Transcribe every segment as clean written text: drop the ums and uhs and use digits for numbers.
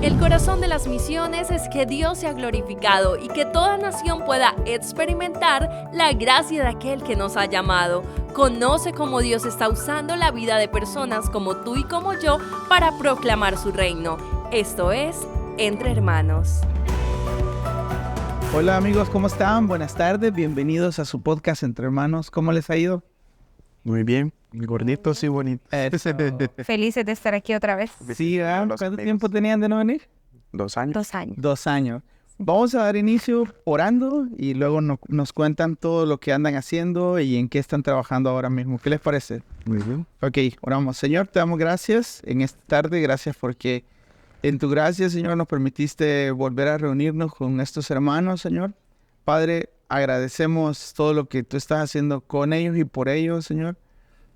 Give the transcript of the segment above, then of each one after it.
El corazón de las misiones es que Dios sea glorificado y que toda nación pueda experimentar la gracia de aquel que nos ha llamado. Conoce cómo Dios está usando la vida de personas como tú y como yo para proclamar su reino. Esto es Entre Hermanos. Hola amigos, ¿cómo están? Buenas tardes, bienvenidos a su podcast Entre Hermanos. ¿Cómo les ha ido? Muy bien, gorditos y bonitos. Felices de estar aquí otra vez. Sí, ¿cuánto tiempo tenían de no venir? 2 años. 2 años. 2 años. Vamos a dar inicio orando y luego nos cuentan todo lo que andan haciendo y en qué están trabajando ahora mismo. ¿Qué les parece? Muy bien. Ok, oramos. Señor, te damos gracias en esta tarde. Gracias porque en tu gracia, Señor, nos permitiste volver a reunirnos con estos hermanos, Señor. Padre, agradecemos todo lo que tú estás haciendo con ellos y por ellos, Señor.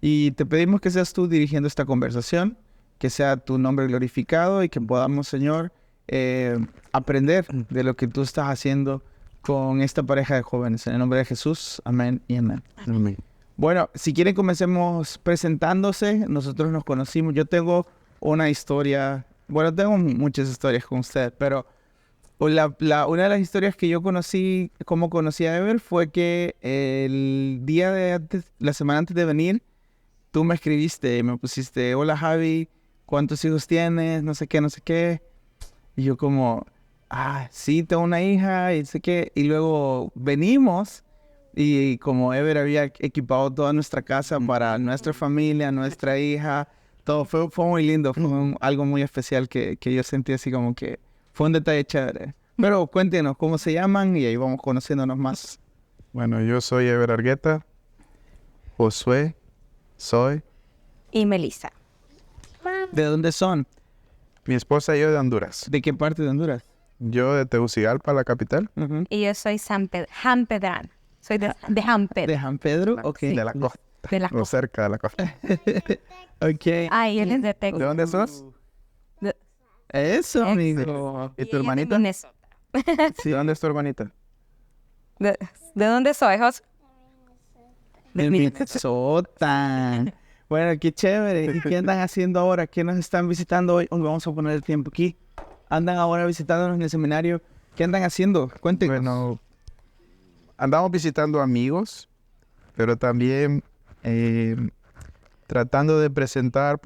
Y te pedimos que seas tú dirigiendo esta conversación, que sea tu nombre glorificado y que podamos, Señor, aprender de lo que tú estás haciendo con esta pareja de jóvenes. En el nombre de Jesús, amén y amén. Amén. Bueno, si quieren comencemos presentándose. Nosotros nos conocimos. Yo tengo una historia, bueno, tengo muchas historias con usted, pero una de las historias que yo conocí, como conocí a Ever, fue que el día de antes, la semana antes de venir, tú me escribiste y me pusiste, hola Javi, ¿cuántos hijos tienes? No sé qué, no sé qué. Y yo como, sí, tengo una hija y no sé qué. Y luego venimos y como Ever había equipado toda nuestra casa para nuestra familia, nuestra hija, todo fue muy lindo, fue algo muy especial que yo sentí así como que fue un detalle chévere. Pero cuéntenos cómo se llaman y ahí vamos conociéndonos más. Bueno, yo soy Ever Argueta, Josué, soy Y Melissa. ¿De dónde son? mi esposa y yo de Honduras. ¿De qué parte de Honduras? Yo de Tegucigalpa, la capital. Uh-huh. Y yo soy Jampedrán. Soy de Jamped. ¿De San Pedro? Ok. De la costa. De la O cerca de la costa. Ok. Ay, él es de ¿De Texas. dónde sos? Eso, Exo. amigo. ¿Y Y tu ella es de hermanita? Minnesota. ¿De dónde es tu hermanita? ¿De dónde soy, Jos? De Minnesota. Bueno, qué chévere. ¿Y qué andan haciendo ahora? ¿Qué nos están visitando hoy? Hoy vamos a poner el tiempo aquí. Andan ahora visitándonos en el seminario. ¿Qué andan haciendo? Cuéntenos. Bueno, andamos visitando amigos, pero también tratando de representar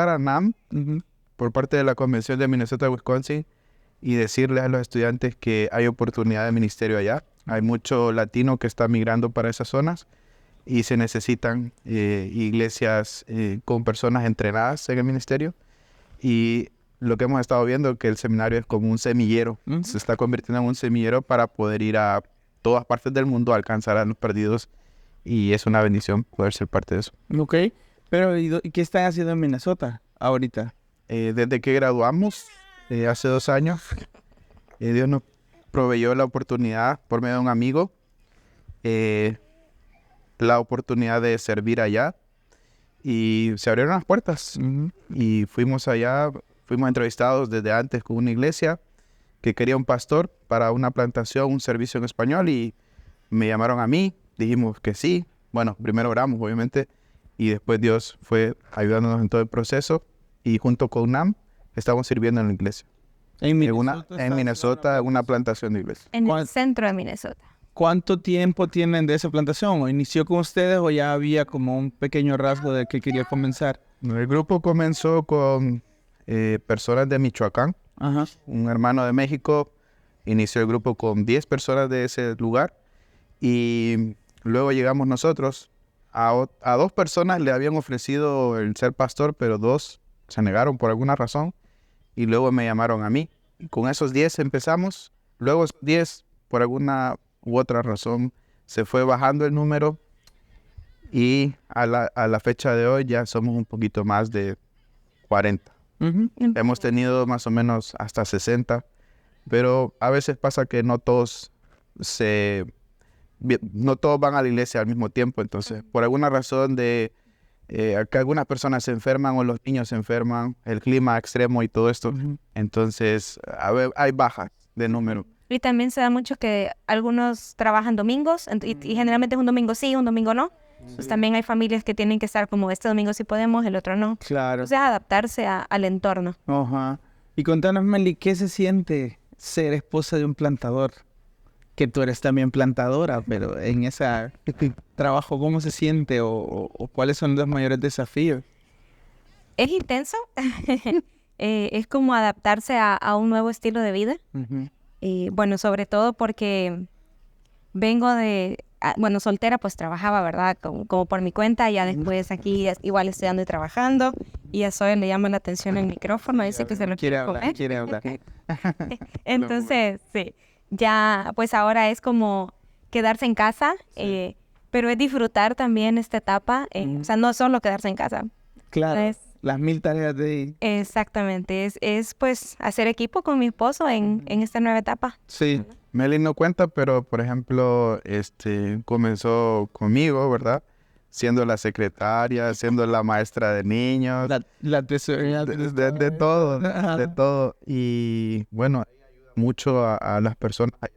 a NAM Ujú. por parte de la Convención de Minnesota-Wisconsin y decirles a los estudiantes que hay oportunidad de ministerio allá. Hay mucho latino que está migrando para esas zonas y se necesitan iglesias con personas entrenadas en el ministerio. Y lo que hemos estado viendo es que el seminario es como un semillero. Ujú. Se está convirtiendo en un semillero para poder ir a todas partes del mundo a alcanzar a los perdidos. Y es una bendición poder ser parte de eso. Ok. Pero, ¿y qué están haciendo en Minnesota ahorita? Desde que graduamos, hace 2 años, Dios nos proveyó la oportunidad, por medio de un amigo, la oportunidad de servir allá. Y se abrieron las puertas. Ujú. Y fuimos allá, fuimos entrevistados desde antes con una iglesia que quería un pastor para una plantación, un servicio en español. Y me llamaron a mí, dijimos que sí. Bueno, primero oramos, obviamente. Y después Dios fue ayudándonos en todo el proceso. Y junto con NAM, estamos sirviendo en la iglesia. En En Minnesota, en una plantación de iglesia. En ¿Cuál? el centro de Minnesota. ¿Cuánto tiempo tienen de esa plantación? ¿O inició con ustedes o ya había como un pequeño rasgo de que quería comenzar? El grupo comenzó con personas de Michoacán. Ajá. Un hermano de México inició el grupo con 10 personas de ese lugar. Y luego llegamos nosotros. A 2 personas le habían ofrecido el ser pastor, pero 2 se negaron por alguna razón. Y luego me llamaron a mí. Con esos 10 empezamos. Luego esos 10, por alguna u otra razón, se fue bajando el número. Y a la fecha de hoy ya somos un poquito más de 40. Ujú. Hemos tenido más o menos hasta 60. Pero a veces pasa que no todos van a la iglesia al mismo tiempo. Entonces, por alguna razón que algunas personas se enferman o los niños se enferman, el clima extremo y todo esto. Ujú. Entonces, hay bajas de número. Y también se da mucho que algunos trabajan domingos y generalmente es un domingo sí, un domingo no. Pues también hay familias que tienen que estar como este domingo sí podemos, el otro no. Claro. O sea, adaptarse al entorno. Ajá. Y contanos, Meli, ¿qué se siente ser esposa de un plantador? Que tú eres también plantadora, pero en ese trabajo, ¿cómo se siente o cuáles son los mayores desafíos? Es intenso. Es como adaptarse a un nuevo estilo de vida. Ujú. Bueno, sobre todo porque vengo bueno, soltera, pues trabajaba, ¿verdad? Como por mi cuenta, ya después aquí igual estudiando y trabajando, y a Zoe le llama la atención el micrófono, dice que se lo quiere comer. Quiere hablar. Entonces, sí, ya, pues ahora es como quedarse en casa, pero es disfrutar también esta etapa, o sea, no solo quedarse en casa. Claro, Es- las 1000 tareas de... Exactamente, es pues hacer equipo con mi esposo en esta nueva etapa. Sí. Meli no cuenta, pero por ejemplo, comenzó conmigo, ¿verdad? Siendo la secretaria, siendo la maestra de niños, La tesorería. de todo, de todo. Y bueno, ayuda mucho a las personas que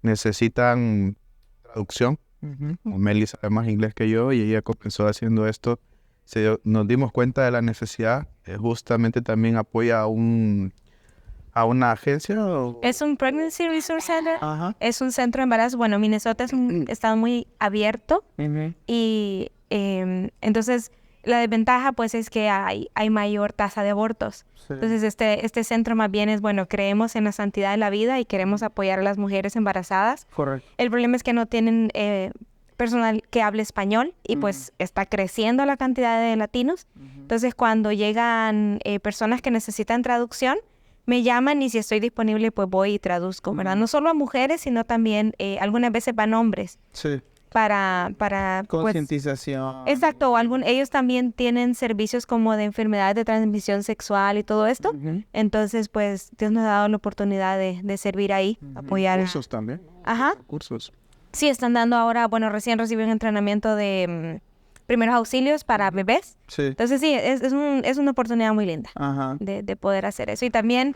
necesitan traducción. Ujú. Como Meli sabe más inglés que yo y ella comenzó haciendo esto. Nos dimos cuenta de la necesidad. Justamente también apoya a una agencia. Es un Pregnancy Resource Center, Ajá. es un centro de embarazo. Bueno, Minnesota es un estado muy abierto Ujú. y entonces la desventaja pues es que hay mayor tasa de abortos. Sí. Entonces este centro más bien es, bueno, creemos en la santidad de la vida y queremos apoyar a las mujeres embarazadas. Correcto. El problema es que no tienen personal que hable español y pues está creciendo la cantidad de latinos. Entonces cuando llegan personas que necesitan traducción, me llaman y si estoy disponible pues voy y traduzco, ¿verdad? No solo a mujeres, sino también algunas veces van hombres Sí. para pues, Concientización. exacto, ellos también tienen servicios como de enfermedades de transmisión sexual y todo esto. Ujú. Entonces, pues, Dios nos ha dado la oportunidad de servir ahí, apoyar. Cursos también. Ajá. Cursos. Sí, están dando ahora, bueno, recién recibí un entrenamiento de primeros auxilios para bebés. Sí. Entonces, sí, es una oportunidad muy linda Ajá. de poder hacer eso. Y también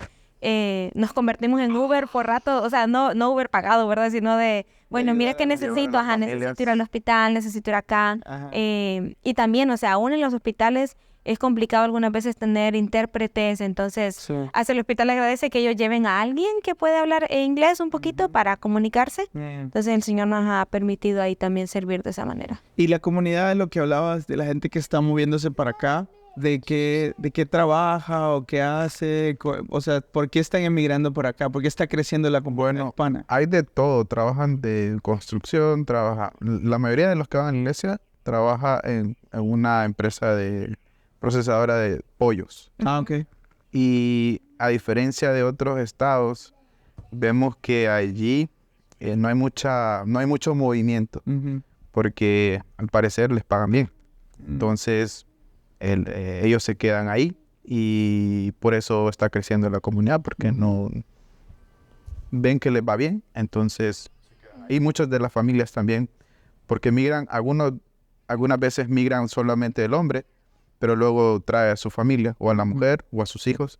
nos convertimos en Uber por rato, o sea, no Uber pagado, ¿verdad? Sino de, bueno, mira que necesito, ajá, necesito ir al hospital, necesito ir acá. Ajá. Y también, o sea, aún en los hospitales es complicado algunas veces tener intérpretes, entonces Sí. hasta el hospital agradece que ellos lleven a alguien que puede hablar inglés un poquito para comunicarse. Entonces el Señor nos ha permitido ahí también servir de esa manera. Y la comunidad de lo que hablabas, de la gente que está moviéndose para acá, de qué trabaja o qué hace, o sea, ¿por qué están emigrando por acá? ¿Por qué está creciendo la comunidad hispana? Hay de todo, trabajan de construcción, la mayoría de los que van a la iglesia trabaja en una empresa de procesadora de pollos. Ah, ok. Y a diferencia de otros estados, vemos que allí no hay mucho movimiento, Ujú. porque al parecer les pagan bien. Entonces, ellos se quedan ahí y por eso está creciendo la comunidad, porque no ven que les va bien. Entonces, y muchas de las familias también, porque migran, algunas veces migran solamente el hombre, pero luego trae a su familia, o a la mujer, o a sus hijos,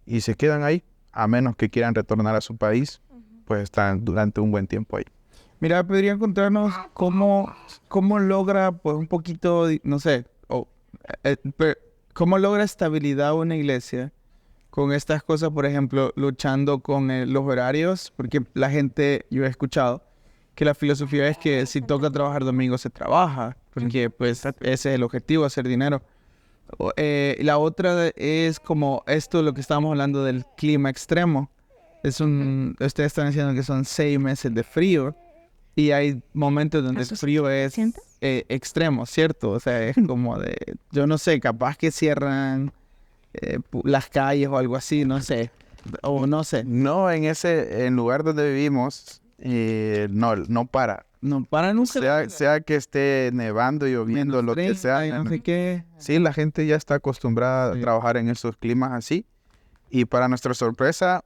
y se quedan ahí, a menos que quieran retornar a su país, pues están durante un buen tiempo ahí. Mira, podrían contarnos cómo logra, pues un poquito, no sé, cómo logra estabilidad una iglesia con estas cosas, por ejemplo, luchando con los horarios, porque la gente, yo he escuchado, que la filosofía es que si toca trabajar domingo se trabaja, porque pues ese es el objetivo, hacer dinero. La otra es como esto, lo que estábamos hablando del clima extremo. Ustedes están diciendo que son 6 meses de frío y hay momentos donde el frío es extremo, ¿cierto? O sea, es como de, yo no sé, capaz que cierran las calles o algo así, no sé, o no sé. No, en lugar donde vivimos, no para. No paran un Sea que esté nevando, lloviendo, lo que sea. no sé qué. Sí, la gente ya está acostumbrada a trabajar en esos climas así. Y para nuestra sorpresa,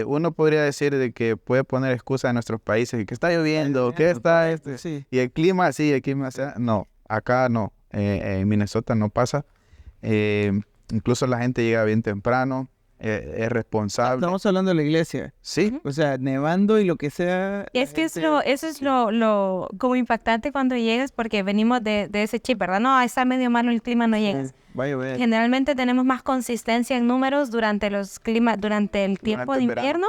uno podría decir de que puede poner excusa en nuestros países, que está lloviendo, que está Sí. y el clima así, el clima así. No, acá no. En Minnesota no pasa. Incluso la gente llega bien temprano. es responsable. Estamos hablando de la iglesia. Sí, O sea, nevando y lo que sea. Es que eso es lo como impactante cuando llegas, porque venimos de ese chip, ¿verdad? No, está medio malo el clima, no llegas. Va a llover. Generalmente tenemos más consistencia en números durante el tiempo de el verano. invierno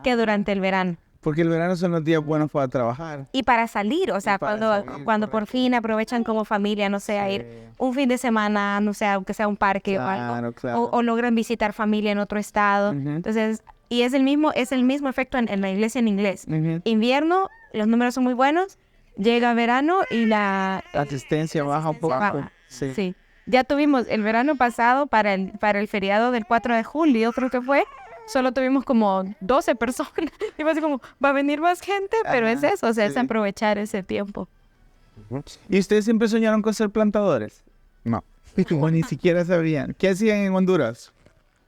que durante el verano. Porque el verano son los días buenos para trabajar. Y para salir, o sea, Y para cuando, salir, cuando por fin aprovechan como familia, no sé, a ir un fin de semana, no sé, aunque sea un parque o algo, Claro, claro. o logran visitar familia en otro estado. Ujú. Entonces, y es el mismo efecto en la iglesia en inglés. Ujú. Invierno, los números son muy buenos, llega verano y la Asistencia baja un poco. baja. Sí. Sí. Ya tuvimos el verano pasado para el feriado del 4 de julio, creo que fue. Solo tuvimos como 12 personas. Y fue así como, va a venir más gente, pero es Ajá, eso, o sea, es sí. aprovechar ese tiempo. ¿Y ustedes siempre soñaron con ser plantadores? no. O ni siquiera sabían. ¿Qué hacían en Honduras?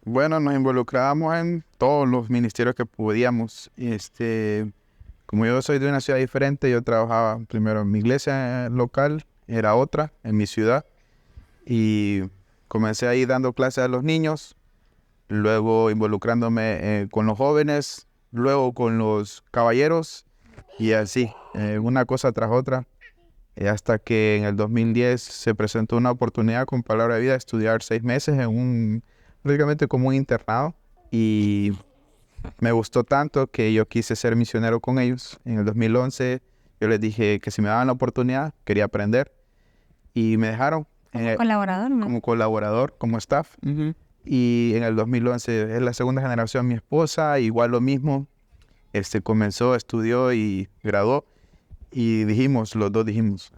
Bueno, nos involucrábamos en todos los ministerios que podíamos. Como yo soy de una ciudad diferente, yo trabajaba primero en mi iglesia local, era otra, en mi ciudad. Y comencé ahí dando clases a los niños, luego involucrándome con los jóvenes, luego con los caballeros y así, una cosa tras otra. Hasta que en el 2010 se presentó una oportunidad con Palabra de Vida de estudiar 6 meses prácticamente como un internado. Y me gustó tanto que yo quise ser misionero con ellos. En el 2011 yo les dije que si me daban la oportunidad, quería aprender. Y me dejaron Colaborador, ¿no? como colaborador, como staff. Ujú. Y en el 2011 es la segunda generación mi esposa, igual lo mismo. Comenzó, estudió y graduó. Y los dos dijimos,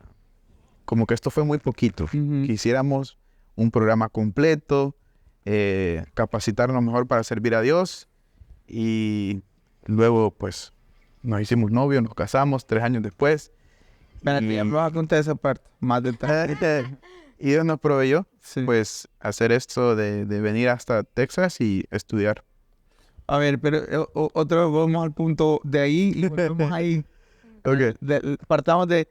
como que esto fue muy poquito. Ujú. Quisiéramos un programa completo, capacitarnos mejor para servir a Dios. Y luego, pues, nos hicimos novios, nos casamos 3 años después. Espérate, Y- ya me vas a contar esa parte. Más detalle. Y Dios nos proveyó, Sí. pues, hacer esto de venir hasta Texas y estudiar. A ver, pero otra vez vamos al punto de ahí y volvemos ahí. Ok. Partamos de...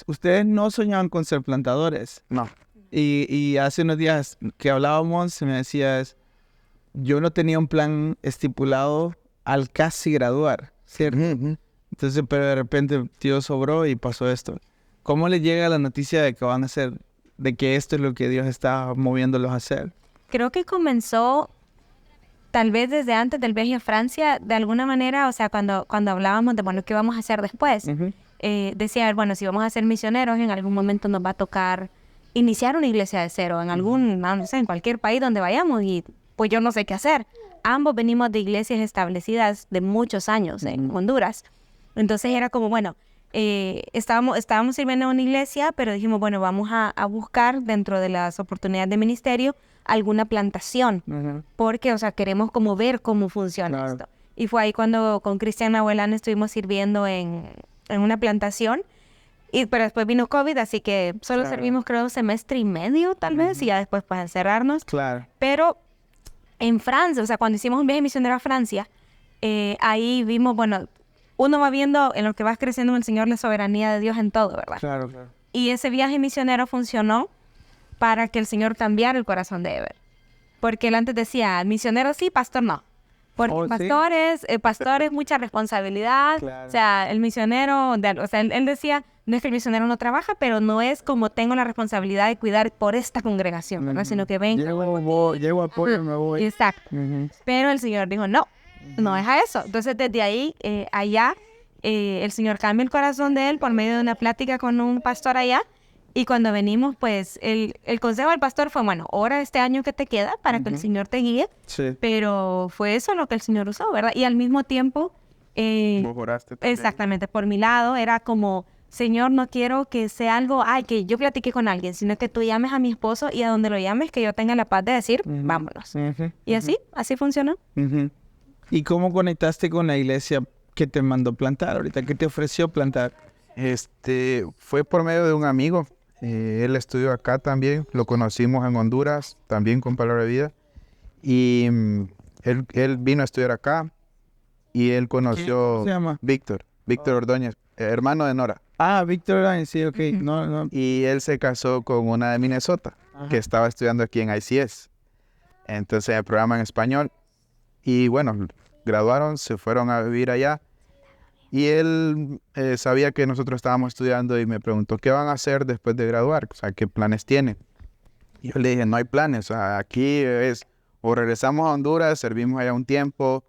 Ustedes no soñaban con ser plantadores. No. Y hace unos días que hablábamos, me decías, yo no tenía un plan estipulado al casi graduar, ¿cierto? Ujú. Entonces, pero de repente Dios sobró y pasó esto. ¿Cómo les llega la noticia de que van a hacer, de que esto es lo que Dios está moviéndolos a hacer? Creo que comenzó tal vez desde antes del viaje a Francia, de alguna manera, o sea, cuando hablábamos de, bueno, ¿qué vamos a hacer después? Decía, bueno, si vamos a ser misioneros, en algún momento nos va a tocar iniciar una iglesia de cero, no sé, en cualquier país donde vayamos, y pues yo no sé qué hacer. Ambos venimos de iglesias establecidas de muchos años en Honduras. Entonces era como, bueno, estábamos sirviendo en una iglesia, pero dijimos, bueno, vamos a buscar dentro de las oportunidades de ministerio alguna plantación, porque, o sea, queremos como ver cómo funciona Claro. esto. Y fue ahí cuando con Cristian Abuelán estuvimos sirviendo en una plantación, pero después vino COVID, así que solo Claro. servimos creo 1 semestre y medio tal vez, y ya después pues encerrarnos. Claro. Pero en Francia, o sea, cuando hicimos un viaje misionero a Francia, ahí vimos, bueno, uno va viendo en lo que vas creciendo en el Señor la soberanía de Dios en todo, ¿verdad? Claro, claro. Y ese viaje misionero funcionó para que el Señor cambiara el corazón de Ever. Porque él antes decía, misionero sí, pastor no. Porque Oh, ¿sí? pastor es mucha responsabilidad. Claro. O sea, el misionero, o sea, él decía, no es que el misionero no trabaja, pero no es como tengo la responsabilidad de cuidar por esta congregación, ¿verdad? Sino que ven. Llego a apoyo, me voy. Exacto. Ujú. Pero el Señor dijo, no, no es a eso. Entonces, desde ahí, allá, el Señor cambia el corazón de él por medio de una plática con un pastor allá. Y cuando venimos, pues, el consejo del pastor fue, bueno, ora este año que te queda para que el Señor te guíe. Sí. Pero fue eso lo que el Señor usó, ¿verdad? Y al mismo tiempo, Vos oraste también. exactamente, por mi lado, era como, Señor, no quiero que sea algo, que yo platiqué con alguien, sino que tú llames a mi esposo y a donde lo llames, que yo tenga la paz de decir, vámonos. Ujú. Y así funcionó. Ujú. ¿Y cómo conectaste con la iglesia que te mandó plantar ahorita? ¿Qué te ofreció plantar? Fue por medio de un amigo. Él estudió acá también. Lo conocimos en Honduras, también con Palabra de Vida. Y él vino a estudiar acá y él conoció ¿Cómo se llama? Víctor Ordóñez, hermano de Nora. Ah, Víctor Orain, sí, ok. No, no. Y él se casó con una de Minnesota, Ajá. que estaba estudiando aquí en ICS. Entonces el programa en español. Y bueno, graduaron, se fueron a vivir allá. Y él sabía que nosotros estábamos estudiando y me preguntó, ¿qué van a hacer después de graduar? O sea, ¿qué planes tienen? Y yo le dije, no hay planes. O sea, aquí es o regresamos a Honduras, servimos allá un tiempo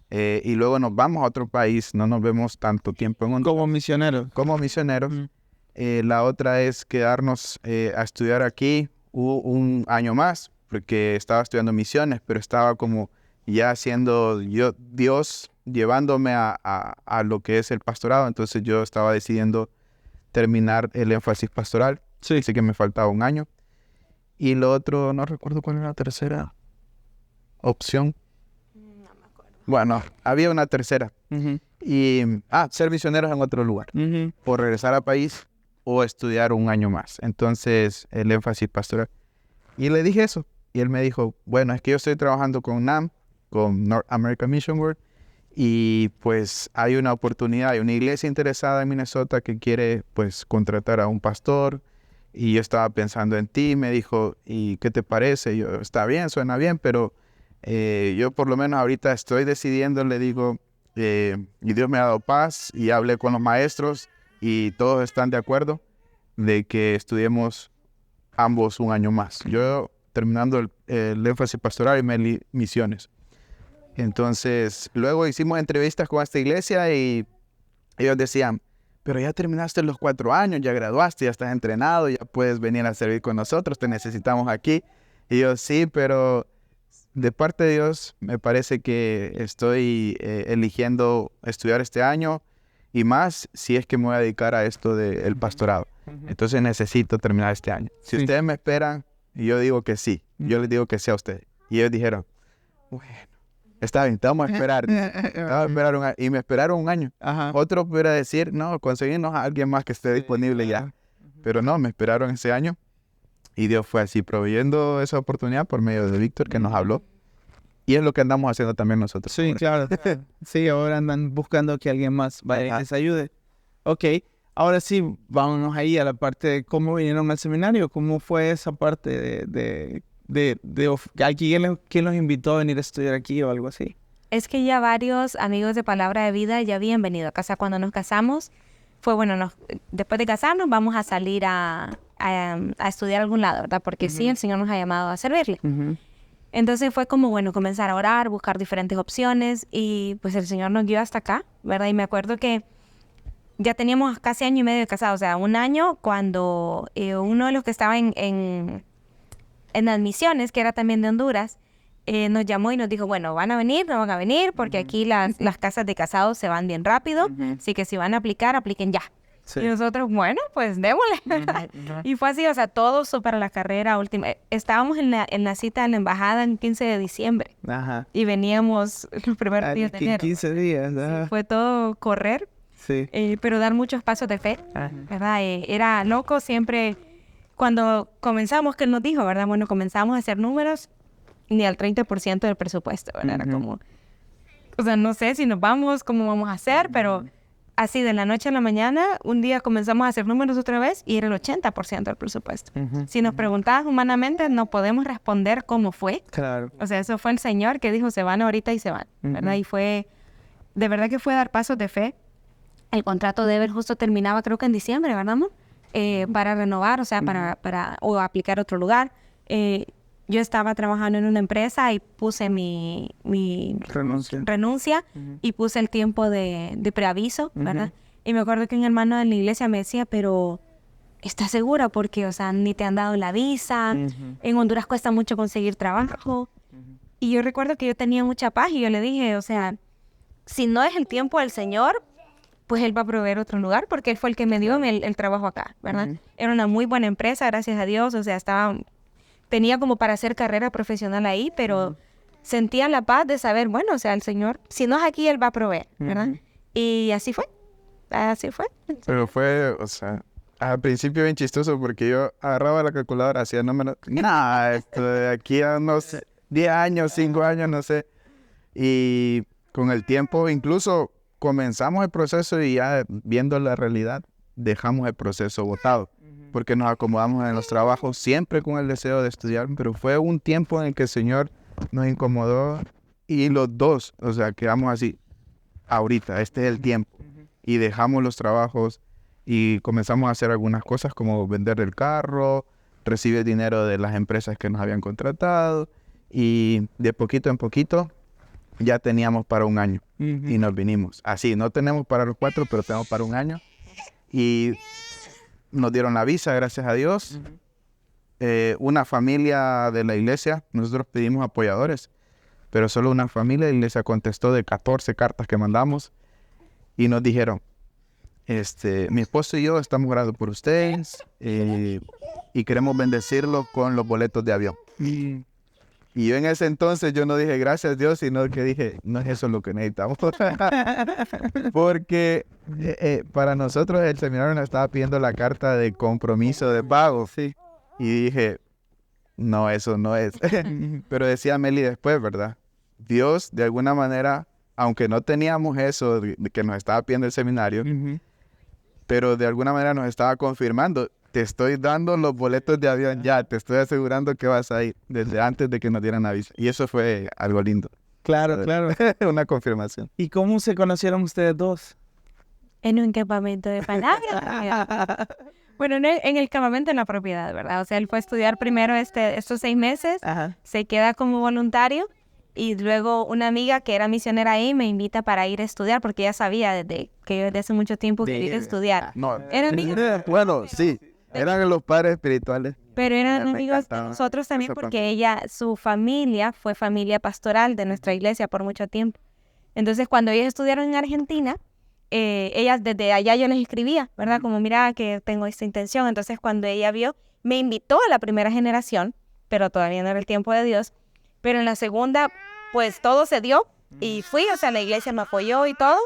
y luego nos vamos a otro país. No nos vemos tanto tiempo en Honduras. Como misionero. Como misioneros. Ujú. La otra es quedarnos a estudiar aquí un año más, porque estaba estudiando misiones, pero estaba como ya haciendo Dios llevándome a lo que es el pastorado. Entonces yo estaba decidiendo terminar el énfasis pastoral, Sí. así que me faltaba un año. Y lo otro, no recuerdo cuál era la tercera opción. No me acuerdo. Bueno, había una tercera. Ujú. Y, ser misioneros en otro lugar. Ujú. O regresar al país o estudiar un año más. Entonces, el énfasis pastoral. Y le dije eso. Y él me dijo, bueno, es que yo estoy trabajando con NAM, con North American Mission Board, y pues hay una oportunidad, hay una iglesia interesada en Minnesota que quiere pues contratar a un pastor, y yo estaba pensando en ti. Me dijo, ¿y qué te parece? Yo, está bien, suena bien, pero yo por lo menos ahorita estoy decidiendo, le digo, y Dios me ha dado paz, y hablé con los maestros, y todos están de acuerdo de que estudiemos ambos un año más. Yo terminando el énfasis pastoral y misiones. Entonces, luego hicimos entrevistas con esta iglesia y ellos decían, pero ya terminaste los 4 años, ya graduaste, ya estás entrenado, ya puedes venir a servir con nosotros, te necesitamos aquí. Y yo, sí, pero de parte de Dios me parece que estoy eligiendo estudiar este año y más si es que me voy a dedicar a esto del pastorado. Entonces necesito terminar este año. Si Sí. ustedes me esperan, y yo digo que sí, yo les digo que sí a ustedes. Y ellos dijeron, bueno, está bien, te vamos a esperar. Te vamos a esperar un año. Y me esperaron un año. Ajá. Otro pudiera decir, no, conseguirnos a alguien más que esté disponible ya. Pero no, me esperaron ese año. Y Dios fue así, proveyendo esa oportunidad por medio de Víctor, que nos habló. Y es lo que andamos haciendo también nosotros. Sí, claro. Sí, ahora andan buscando que alguien más vaya y Ajá. les ayude. Ok, ahora sí, vámonos ahí a la parte de cómo vinieron al seminario. ¿Cómo fue esa parte aquí quién los invitó a venir a estudiar aquí o algo así? Es que ya varios amigos de Palabra de Vida ya habían venido a casa cuando nos casamos. Fue bueno, después de casarnos vamos a salir a estudiar a algún lado, ¿verdad? Porque sí, el Señor nos ha llamado a servirle. Entonces fue como, bueno, comenzar a orar, buscar diferentes opciones y pues el Señor nos guió hasta acá, ¿verdad? Y me acuerdo que ya teníamos casi año y medio de casados, o sea, un año cuando uno de los que estaba en admisiones, que era también de Honduras, nos llamó y nos dijo, bueno, ¿van a venir? ¿No van a venir? Porque aquí las casas de casados se van bien rápido, así que si van a aplicar, apliquen ya. Sí. Y nosotros, bueno, pues démosle. Y fue así, o sea, todo para la carrera última. Estábamos en la cita en la embajada en 15 de diciembre Ajá. y veníamos los primeros días de enero. 15 días. Ajá. Fue todo correr, Sí. pero dar muchos pasos de fe, ¿verdad? Era loco siempre cuando comenzamos, que él nos dijo, ¿verdad? Bueno, comenzamos a hacer números ni al 30% del presupuesto, ¿verdad? Era como, o sea, no sé si nos vamos, cómo vamos a hacer, pero así de la noche a la mañana, un día comenzamos a hacer números otra vez y era el 80% del presupuesto. Si nos preguntabas humanamente, no podemos responder cómo fue. Claro. O sea, eso fue el Señor que dijo, se van ahorita y se van, ¿verdad? Y fue, de verdad que fue dar pasos de fe. El contrato de Ever justo terminaba creo que en diciembre, ¿verdad, amor? Para renovar, o sea, o aplicar a otro lugar. Yo estaba trabajando en una empresa y puse mi renuncia y puse el tiempo de preaviso, ¿verdad? Y me acuerdo que un hermano de la iglesia me decía, pero ¿estás segura? Porque, o sea, ni te han dado la visa, en Honduras cuesta mucho conseguir trabajo. Y yo recuerdo que yo tenía mucha paz y yo le dije, o sea, si no es el tiempo del Señor, pues Él va a proveer otro lugar, porque Él fue el que me dio el trabajo acá, ¿verdad? Era una muy buena empresa, gracias a Dios, o sea, tenía como para hacer carrera profesional ahí, pero sentía la paz de saber, bueno, o sea, el Señor, si no es aquí, Él va a proveer, ¿verdad? Y así fue. Pero fue, o sea, al principio bien chistoso porque yo agarraba la calculadora, hacía números. Nah, esto de aquí a unos 10 años, 5 años, no sé. Y con el tiempo, incluso comenzamos el proceso y ya viendo la realidad, dejamos el proceso botado. Porque nos acomodamos en los trabajos siempre con el deseo de estudiar, pero fue un tiempo en el que el Señor nos incomodó Y los dos, o sea, quedamos así, ahorita, este es el tiempo. Y dejamos los trabajos y comenzamos a hacer algunas cosas como vender el carro, recibir dinero de las empresas que nos habían contratado. Y de poquito en poquito ya teníamos para un año y nos vinimos. Así, no tenemos para los 4, pero tenemos para un año. Y nos dieron la visa, gracias a Dios. Una familia de la iglesia, nosotros pedimos apoyadores, pero solo una familia de la iglesia contestó de 14 cartas que mandamos y nos dijeron, mi esposo y yo estamos orando por ustedes y queremos bendecirlo con los boletos de avión. Y yo en ese entonces yo no dije gracias Dios, sino que dije, no es eso lo que necesitamos. Porque para nosotros el seminario nos estaba pidiendo la carta de compromiso de pago. Sí. Y dije, no, eso no es. Pero decía Meli después, ¿verdad? Dios, de alguna manera, aunque no teníamos eso de que nos estaba pidiendo el seminario, pero de alguna manera nos estaba confirmando, te estoy dando los boletos de avión ya, te estoy asegurando que vas a ir desde antes de que nos dieran aviso. Y eso fue algo lindo. Claro, claro. Una confirmación. ¿Y cómo se conocieron ustedes dos? En un campamento de palabras. Bueno, en el campamento en la propiedad, ¿verdad? O sea, él fue a estudiar primero estos 6 meses, se queda como voluntario y luego una amiga que era misionera ahí me invita para ir a estudiar porque ella sabía desde hace mucho tiempo que quería estudiar. No, Era amiga. bueno, sí, eran los padres espirituales. Pero eran Me amigos de encantaba nosotros también esa porque su familia fue familia pastoral de nuestra iglesia por mucho tiempo. Entonces, cuando ellos estudiaron en Argentina, ellas desde allá yo les escribía, ¿verdad? Como, mira, que tengo esta intención. Entonces, cuando ella vio, me invitó a la primera generación, pero todavía no era el tiempo de Dios. Pero en la segunda, pues todo se dio y fui, o sea, la iglesia me apoyó y todo.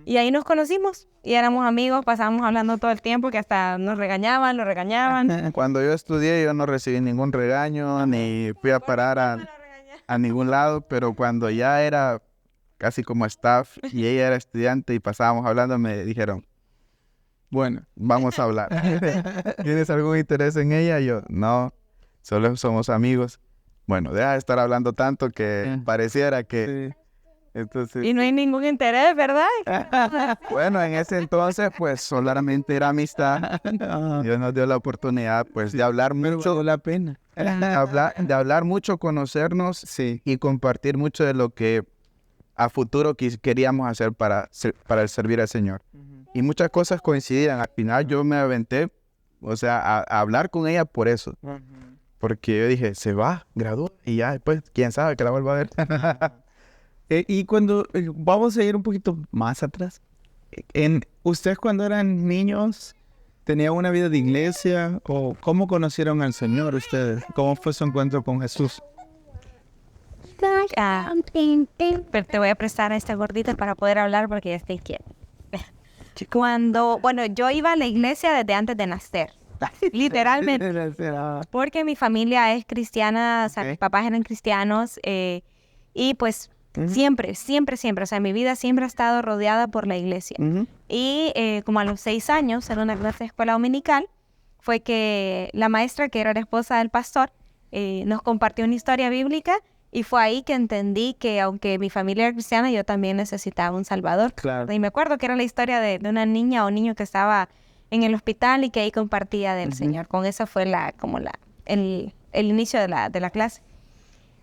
Y ahí nos conocimos y éramos amigos, pasábamos hablando todo el tiempo que hasta nos regañaban, lo regañaban. Cuando yo estudié yo no recibí ningún regaño ni fui a parar a ningún lado, pero cuando ya era casi como staff y ella era estudiante y pasábamos hablando me dijeron, bueno, vamos a hablar. ¿Tienes algún interés en ella? Y yo, no, solo somos amigos. Bueno, deja de estar hablando tanto que pareciera que... Sí. Entonces, Y no hay ningún interés, ¿verdad? bueno, en ese entonces, pues, solamente era amistad. Dios nos dio la oportunidad, pues, de hablar Pero mucho, valió la pena. de hablar mucho, conocernos Sí. y compartir mucho de lo que a futuro queríamos hacer para el servir al Señor. Y muchas cosas coincidían. Al final yo me aventé, o sea, a hablar con ella por eso. Porque yo dije, se va, gradúa, y ya después, quién sabe que la vuelva a ver. Y cuando vamos a ir un poquito más atrás, ¿ustedes cuando eran niños tenían una vida de iglesia o cómo conocieron al Señor ustedes? ¿Cómo fue su encuentro con Jesús? Pero te voy a prestar a esta gordita para poder hablar porque ya estoy quieta. Bueno, yo iba a la iglesia desde antes de nacer, literalmente, porque mi familia es cristiana, o sea, mis papás eran cristianos y pues siempre, o sea, mi vida siempre ha estado rodeada por la iglesia. Y como a los 6 años, en una clase de escuela dominical, fue que la maestra, que era la esposa del pastor, nos compartió una historia bíblica y fue ahí que entendí que aunque mi familia era cristiana, yo también necesitaba un salvador. Claro. Y me acuerdo que era la historia de una niña o niño que estaba en el hospital y que ahí compartía del Señor. Con eso fue el inicio de la clase.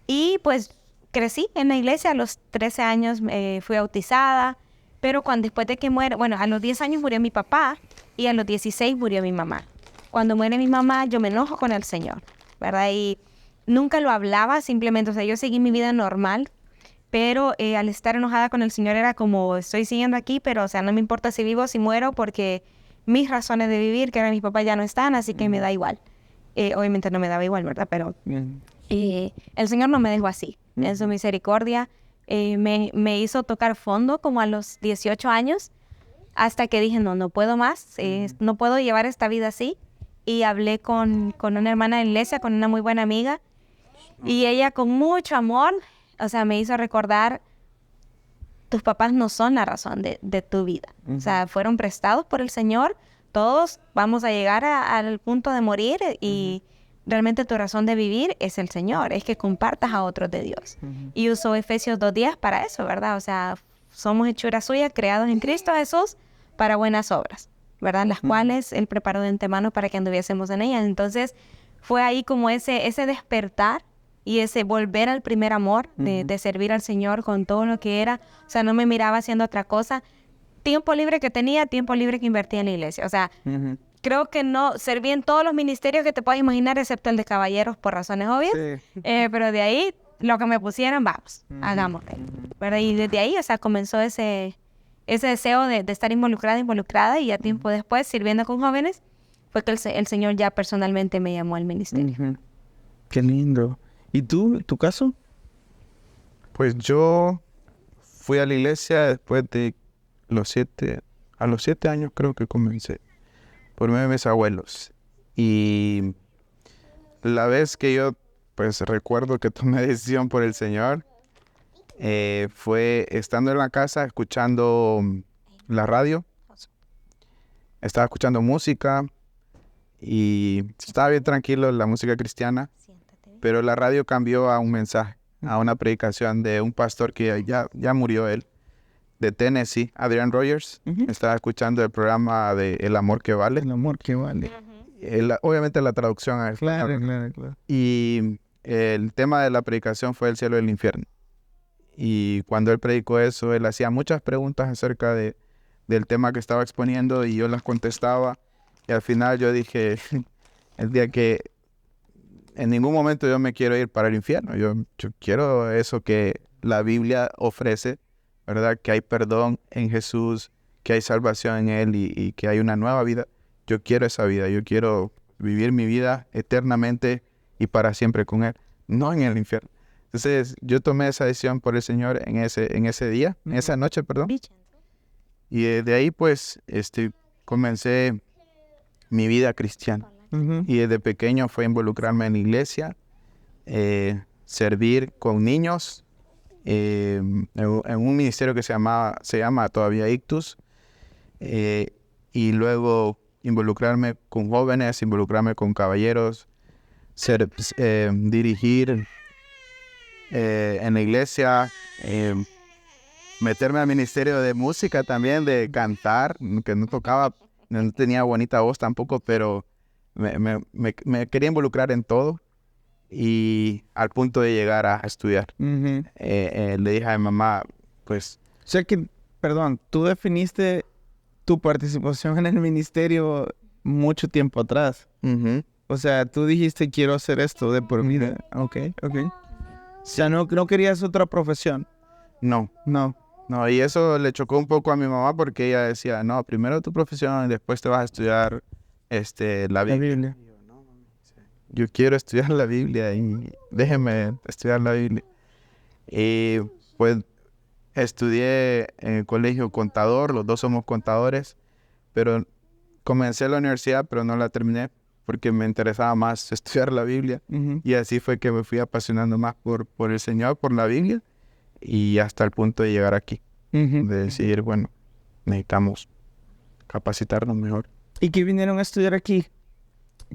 Y pues crecí en la iglesia, a los 13 años fui bautizada, pero después de que muere, bueno, a los 10 años murió mi papá y a los 16 murió mi mamá. Cuando muere mi mamá, yo me enojo con el Señor, ¿verdad? Y nunca lo hablaba, simplemente, o sea, yo seguí mi vida normal, pero al estar enojada con el Señor era como, estoy siguiendo aquí, pero, o sea, no me importa si vivo o si muero, porque mis razones de vivir, que eran mis papás, ya no están, así que me da igual. Obviamente no me daba igual, ¿verdad? Pero el Señor no me dejó así. En su misericordia me hizo tocar fondo como a los 18 años, hasta que dije, no puedo más, no puedo llevar esta vida así. Y hablé con una hermana de la iglesia, con una muy buena amiga, y ella con mucho amor, o sea, me hizo recordar, tus papás no son la razón de tu vida. O sea, fueron prestados por el Señor, todos vamos a llegar al punto de morir y realmente tu razón de vivir es el Señor, es que compartas a otros de Dios. Y usó Efesios 2:10 para eso, ¿verdad? O sea, somos hechura suya, creados en Cristo Jesús para buenas obras, ¿verdad? Las cuales Él preparó de antemano para que anduviésemos en ellas. Entonces, fue ahí como ese despertar y ese volver al primer amor de servir al Señor con todo lo que era. O sea, no me miraba haciendo otra cosa. Tiempo libre que tenía, tiempo libre que invertía en la iglesia. O sea, creo que no serví en todos los ministerios que te puedas imaginar, excepto el de caballeros por razones obvias. Sí. Pero de ahí, lo que me pusieran, vamos, hagámoslo. ¿Verdad? Y desde ahí, o sea, comenzó ese deseo de estar involucrada, y a tiempo después, sirviendo con jóvenes, fue que el Señor ya personalmente me llamó al ministerio. Qué lindo. ¿Y tú, tu caso? Pues yo fui a la iglesia después de a los 7 años creo que comencé, por medio de mis abuelos. Y la vez que yo, pues recuerdo que tomé decisión por el Señor, fue estando en la casa, escuchando la radio. Estaba escuchando música y estaba bien tranquilo, la música cristiana, pero la radio cambió a un mensaje, a una predicación de un pastor que ya murió él, de Tennessee, Adrian Rogers. Estaba escuchando el programa de El amor que vale. El amor que vale. Obviamente la traducción a Claro. Y el tema de la predicación fue el cielo y el infierno. Y cuando él predicó eso, él hacía muchas preguntas acerca del tema que estaba exponiendo y yo las contestaba. Y al final yo dije, el día que en ningún momento yo me quiero ir para el infierno. Yo quiero eso que la Biblia ofrece, ¿verdad? Que hay perdón en Jesús, que hay salvación en Él y que hay una nueva vida. Yo quiero esa vida. Yo quiero vivir mi vida eternamente y para siempre con Él, no en el infierno. Entonces, yo tomé esa decisión por el Señor en ese día, en esa noche, perdón. Y de ahí, pues, comencé mi vida cristiana. Y desde pequeño fue involucrarme en la iglesia, servir con niños, en un ministerio que se llama todavía Ictus, y luego involucrarme con jóvenes, involucrarme con caballeros, dirigir en la iglesia, meterme al ministerio de música también, de cantar, que no tocaba, no tenía bonita voz tampoco, pero me quería involucrar en todo y al punto de llegar a estudiar. Le dije a mi mamá, pues... O sea que, perdón, tú definiste tu participación en el ministerio mucho tiempo atrás. O sea, tú dijiste, quiero hacer esto de por vida. Ok. O sea, no querías otra profesión. No, y eso le chocó un poco a mi mamá porque ella decía, no, primero tu profesión y después te vas a estudiar la Biblia. Y yo, no, mami, yo quiero estudiar la Biblia y déjeme estudiar la Biblia. Y pues estudié en el colegio contador, los dos somos contadores, pero comencé la universidad, pero no la terminé porque me interesaba más estudiar la Biblia. Y así fue que me fui apasionando más por el Señor, por la Biblia, y hasta el punto de llegar aquí, de decir, bueno, necesitamos capacitarnos mejor. ¿Y qué vinieron a estudiar aquí?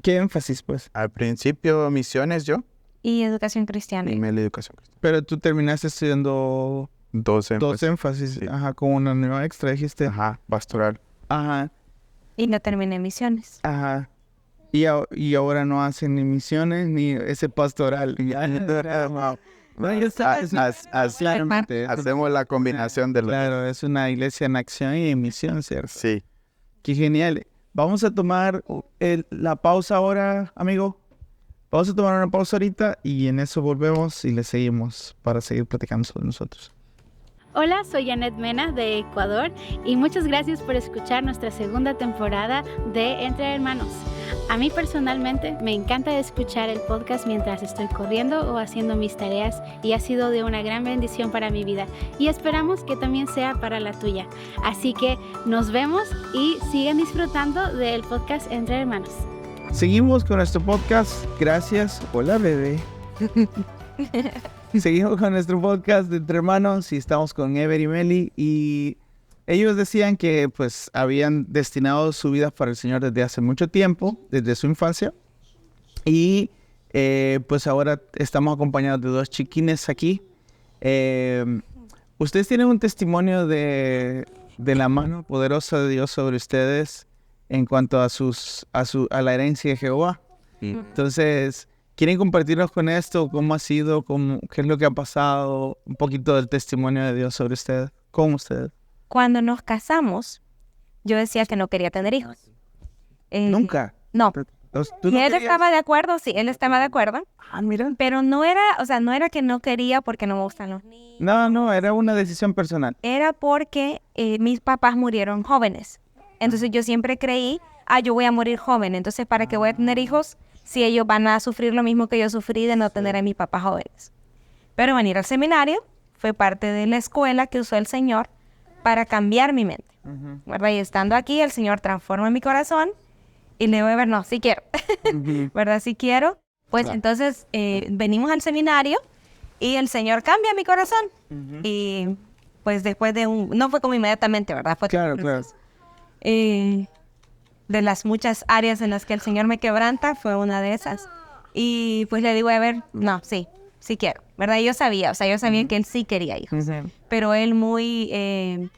¿Qué énfasis, pues? Al principio, misiones yo. Y educación cristiana. Y la educación cristiana. Pero tú terminaste estudiando... Dos énfasis. Sí. Ajá, con una nueva extra, dijiste. Ajá, pastoral. Ajá. Y no terminé misiones. Ajá. Y ahora no hacen ni misiones ni ese pastoral. Hacemos la combinación de los... Claro, es una iglesia en acción y en misión, ¿cierto? Sí. Qué genial. Vamos a tomar la pausa ahora, amigo. Vamos a tomar una pausa ahorita y en eso volvemos y le seguimos para seguir platicando sobre nosotros. Hola, soy Janet Mena de Ecuador y muchas gracias por escuchar nuestra segunda temporada de Entre Hermanos. A mí personalmente me encanta escuchar el podcast mientras estoy corriendo o haciendo mis tareas y ha sido de una gran bendición para mi vida y esperamos que también sea para la tuya. Así que nos vemos y sigan disfrutando del podcast Entre Hermanos. Seguimos con nuestro podcast. Gracias. Hola, bebé. Seguimos con nuestro podcast de Entre Hermanos y estamos con Ever y Meli y ellos decían que pues habían destinado su vida para el Señor desde hace mucho tiempo, desde su infancia y Pues ahora estamos acompañados de 2 chiquines aquí. Ustedes tienen un testimonio de la mano poderosa de Dios sobre ustedes en cuanto a la herencia de Jehová. Entonces, ¿quieren compartirnos con esto? ¿Cómo ha sido? ¿Qué es lo que ha pasado? Un poquito del testimonio de Dios sobre ustedes. ¿Cómo ustedes? Cuando nos casamos, yo decía que no quería tener hijos. ¿Nunca? No. ¿Tú Y no él querías? estaba de acuerdo, sí, él estaba de acuerdo. Ah, mira. Pero no era, o sea, no era que no quería porque no me gustan los niños. No, era una decisión personal. Era porque mis papás murieron jóvenes. Entonces yo siempre creí, yo voy a morir joven. Entonces, ¿para qué voy a tener hijos si ellos van a sufrir lo mismo que yo sufrí de no tener a mis papás jóvenes? Pero venir al seminario fue parte de la escuela que usó el Señor para cambiar mi mente. ¿Verdad? Y estando aquí, el Señor transforma mi corazón y le voy a ver, no, sí quiero. ¿Verdad? Sí quiero. Pues entonces venimos al seminario y el Señor cambia mi corazón. Y pues después de no fue como inmediatamente, ¿verdad? Fue Claro, todo un proceso. De las muchas áreas en las que el Señor me quebranta, fue una de esas. Y pues le digo, a ver, no, sí quiero, ¿verdad? Y yo sabía que él sí quería hijos. Pero él muy,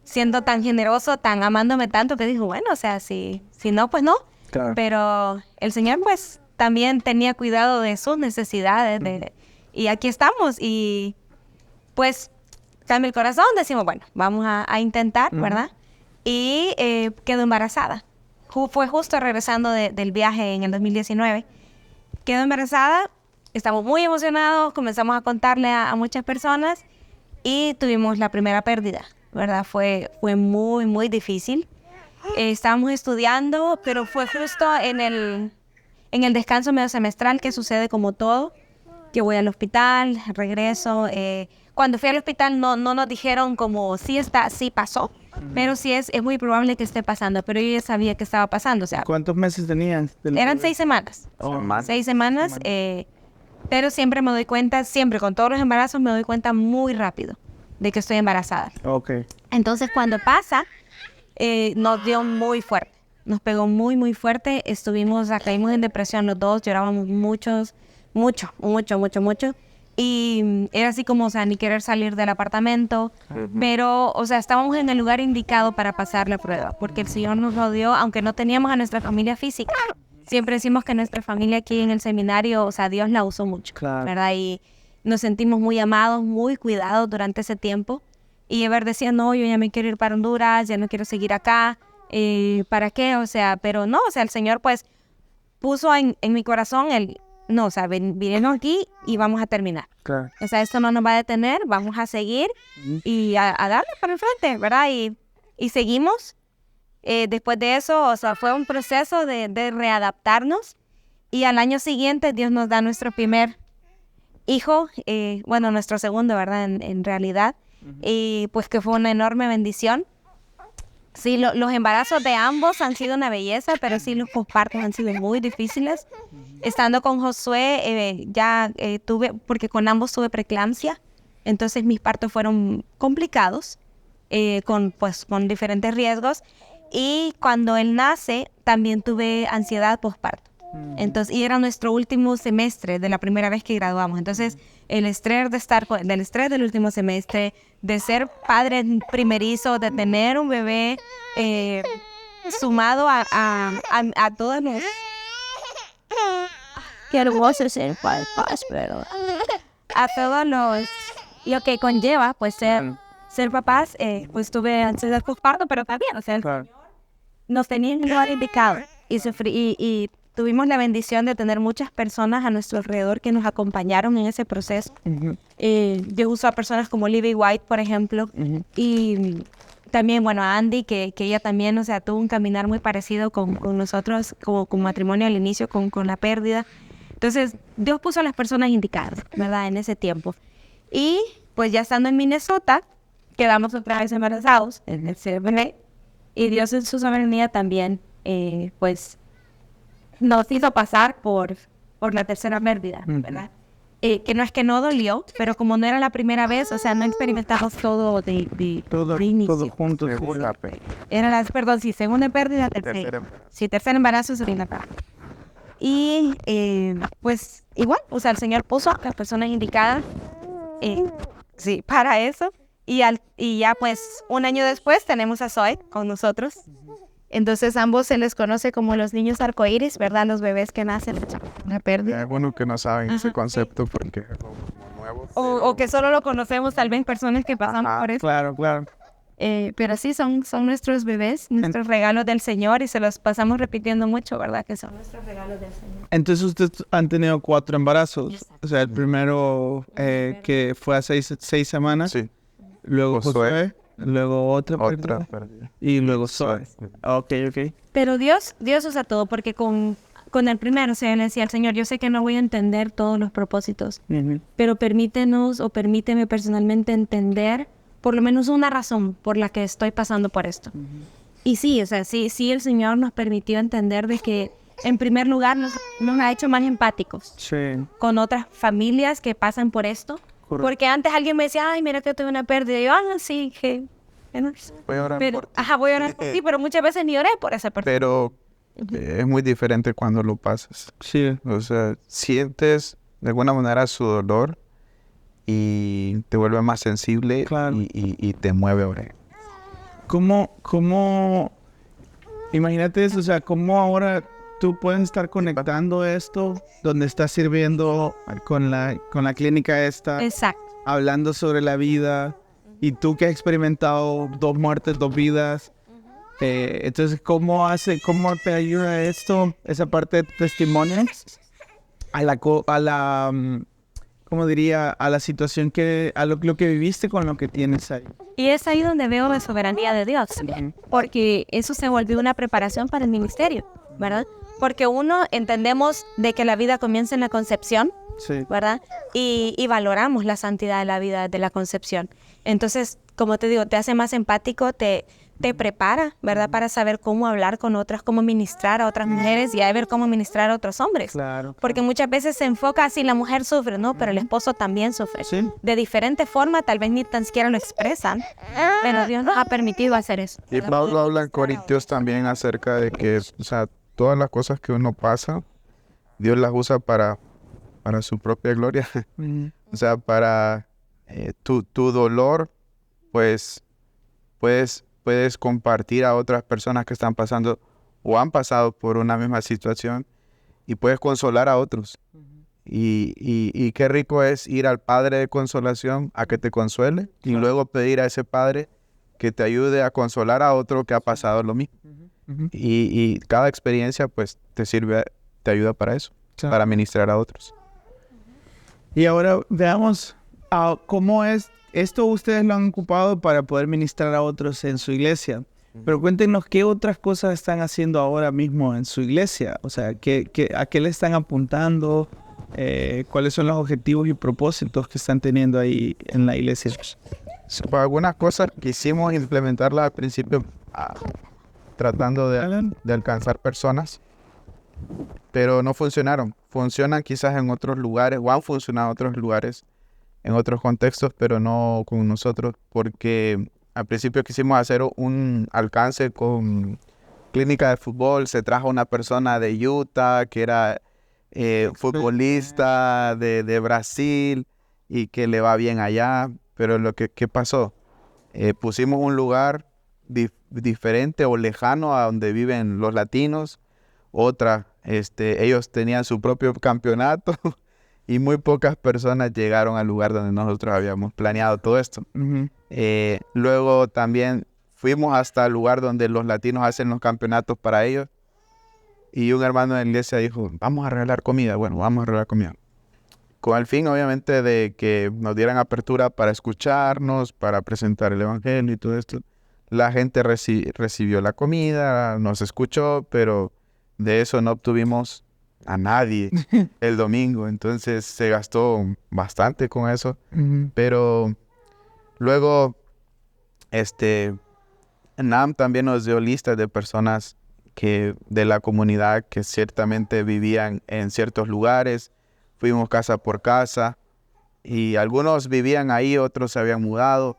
siendo tan generoso, tan amándome tanto, que dijo, bueno, o sea, si no, pues no. Claro. Pero el Señor, pues, también tenía cuidado de sus necesidades. Y aquí estamos. Y, pues, cambia el corazón. Decimos, bueno, vamos a intentar, ¿verdad? Y quedo embarazada. Fue justo regresando del viaje en el 2019. Quedo embarazada. Estamos muy emocionados. Comenzamos a contarle a muchas personas. Y tuvimos la primera pérdida, ¿verdad? Fue muy, muy difícil. Estábamos estudiando, pero fue justo en el descanso medio semestral, que sucede como todo, que voy al hospital, regreso. Cuando fui al hospital no nos dijeron como sí pasó, pero sí es muy probable que esté pasando, pero yo ya sabía que estaba pasando. O sea, ¿Cuántos meses tenían? eran 6 semanas. 6 semanas, pero siempre me doy cuenta, siempre con todos los embarazos me doy cuenta muy rápido de que estoy embarazada. Ok. Entonces cuando pasa, nos dio muy fuerte, nos pegó muy, muy fuerte. Caímos en depresión los dos, llorábamos mucho. Y era así como, o sea, ni querer salir del apartamento. Pero, o sea, estábamos en el lugar indicado para pasar la prueba, porque el Señor nos lo dio, aunque no teníamos a nuestra familia física. Siempre decimos que nuestra familia aquí en el seminario, o sea, Dios la usó mucho, Claro. ¿verdad? Y nos sentimos muy amados, muy cuidados durante ese tiempo. Y Ever decía, no, yo ya me quiero ir para Honduras, ya no quiero seguir acá. ¿Para qué? O sea, pero no, o sea, el Señor pues puso en mi corazón no, o sea, vinimos aquí y vamos a terminar. Claro. O sea, esto no nos va a detener, vamos a seguir y a darle para el frente, ¿verdad? Y seguimos. Después de eso, o sea, fue un proceso de readaptarnos. Y al año siguiente Dios nos da nuestro primer hijo, bueno, nuestro segundo, ¿verdad? En realidad. Y pues que fue una enorme bendición. Sí, los embarazos de ambos han sido una belleza, pero sí los pospartos han sido muy difíciles. Estando con Josué, porque con ambos tuve preeclampsia, entonces mis partos fueron complicados, con diferentes riesgos. Y cuando él nace, también tuve ansiedad posparto. Entonces, y era nuestro último semestre de la primera vez que graduamos. Entonces, el estrés del estrés del último semestre, de ser padre primerizo, de tener un bebé, sumado a todas las... Qué hermoso ser papás, pero... A todos lo que conlleva, pues, ser papás, pues tuve ansiedad posparto, pero también, o sea, Claro. nos tenía en el lugar indicado y tuvimos la bendición de tener muchas personas a nuestro alrededor que nos acompañaron en ese proceso. Yo uso a personas como Libby White, por ejemplo, y también, bueno, a Andy, que ella también, o sea, tuvo un caminar muy parecido con nosotros, como con matrimonio al inicio, con la pérdida. Entonces, Dios puso a las personas indicadas, ¿verdad?, en ese tiempo. Y, pues, ya estando en Minnesota, quedamos otra vez embarazados en el CBN, y Dios en su soberanía también, pues, nos hizo pasar por la tercera pérdida, ¿verdad? Que no es que no dolió, pero como no era la primera vez, o sea, no experimentamos todo de inicio. Todo junto. Era segunda pérdida, tercera. Sí, tercer embarazo, segunda pérdida. Y pues igual, o sea, el Señor puso a las personas indicadas sí, para eso. Y ya pues un año después tenemos a Zoe con nosotros. Entonces ambos se les conoce como los niños arcoíris, ¿verdad? Los bebés que nacen una Hay pérdida. algunos que no saben ese Ajá, concepto porque es algo como nuevo. O que solo lo conocemos tal vez personas que pasamos por eso. Claro, claro. Pero sí, son nuestros bebés, nuestros regalos del Señor y se los pasamos repitiendo mucho, ¿verdad? Que son nuestros regalos del Señor. Entonces ustedes han tenido 4 embarazos. Exacto. O sea, el primero que fue a 6 semanas. Sí, Luego Josué. Josué. Luego otra otra pérdida, pérdida. y luego Zoe. Ok. Pero Dios usa todo, porque con el primero, o sea, le decía al Señor, yo sé que no voy a entender todos los propósitos, pero permíteme personalmente entender por lo menos una razón por la que estoy pasando por esto. Y sí, o sea, sí, el Señor nos permitió entender de que, en primer lugar, nos ha hecho más empáticos Sí. con otras familias que pasan por esto. Correcto. Porque antes alguien me decía, ay, mira que tuve una pérdida. Y yo, sí, que... Bueno, Voy a orar pero, por ti. voy a orar por ti, pero muchas veces ni oré por esa persona. Pero es muy diferente cuando lo pasas. Sí. O sea, sientes de alguna manera su dolor y te vuelve más sensible Claro. y te mueve ahora. ¿Cómo? Imagínate eso, o sea, ¿cómo ahora tú puedes estar conectando esto donde estás sirviendo con la clínica esta, Exacto. hablando sobre la vida, y tú que has experimentado 2 muertes, 2 vidas? Entonces, ¿cómo te ayuda esto, esa parte de testimonio, ¿cómo diría? A la situación a lo que viviste con lo que tienes ahí? Y es ahí donde veo la soberanía de Dios, porque eso se volvió una preparación para el ministerio, ¿verdad? Porque entendemos de que la vida comienza en la concepción, Sí. ¿verdad? Y valoramos la santidad de la vida de la concepción. Entonces, como te digo, te hace más empático, te prepara, ¿verdad? Para saber cómo hablar con otras, cómo ministrar a otras mujeres y a ver cómo ministrar a otros hombres. Claro. Porque muchas veces se enfoca así, la mujer sufre, ¿no? Pero el esposo también sufre. Sí. De diferente forma, tal vez ni tan siquiera lo expresan, pero Dios nos ha permitido hacer eso. Y Pablo habla en Corintios también acerca de que, o sea, todas las cosas que uno pasa, Dios las usa para su propia gloria. O sea, para tu dolor, pues puedes compartir a otras personas que están pasando o han pasado por una misma situación y puedes consolar a otros. Y qué rico es ir al Padre de consolación a que te consuele y luego pedir a ese Padre que te ayude a consolar a otro que ha pasado lo mismo. Y cada experiencia pues te ayuda para eso, Claro. para ministrar a otros. Y ahora veamos cómo es esto. Ustedes lo han ocupado para poder ministrar a otros en su iglesia. Pero cuéntenos qué otras cosas están haciendo ahora mismo en su iglesia. O sea, ¿a qué le están apuntando? ¿Cuáles son los objetivos y propósitos que están teniendo ahí en la iglesia? Para algunas cosas quisimos implementarlas al principio tratando de alcanzar personas, pero no funcionaron. Funcionan quizás en otros lugares o han funcionado en otros lugares, en otros contextos, pero no con nosotros, porque al principio quisimos hacer un alcance con clínica de fútbol. Se trajo una persona de Utah que era futbolista de Brasil y que le va bien allá, pero ¿qué pasó? Pusimos un lugar diferente o lejano a donde viven los latinos. Ellos tenían su propio campeonato y muy pocas personas llegaron al lugar donde nosotros habíamos planeado todo esto. Luego también fuimos hasta el lugar donde los latinos hacen los campeonatos para ellos y un hermano de la iglesia dijo, vamos a regalar comida. Bueno, vamos a regalar comida. Con el fin, obviamente, de que nos dieran apertura para escucharnos, para presentar el evangelio y todo esto. La gente recibió la comida, nos escuchó, pero de eso no obtuvimos a nadie el domingo. Entonces se gastó bastante con eso. Pero luego, NAM también nos dio listas de personas de la comunidad que ciertamente vivían en ciertos lugares. Fuimos casa por casa y algunos vivían ahí, otros se habían mudado,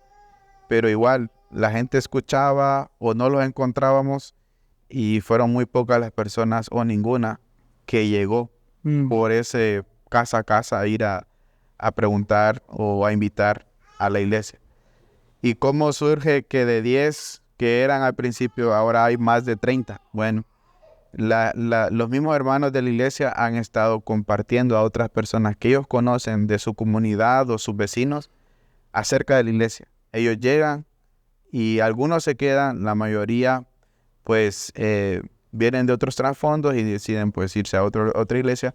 pero igual la gente escuchaba o no los encontrábamos y fueron muy pocas las personas o ninguna que llegó por ese casa a casa a ir a preguntar o a invitar a la iglesia. ¿Y cómo surge que de 10 que eran al principio ahora hay más de 30? Bueno, los mismos hermanos de la iglesia han estado compartiendo a otras personas que ellos conocen de su comunidad o sus vecinos acerca de la iglesia. Ellos llegan y algunos se quedan, la mayoría pues vienen de otros trasfondos y deciden pues irse a otra iglesia,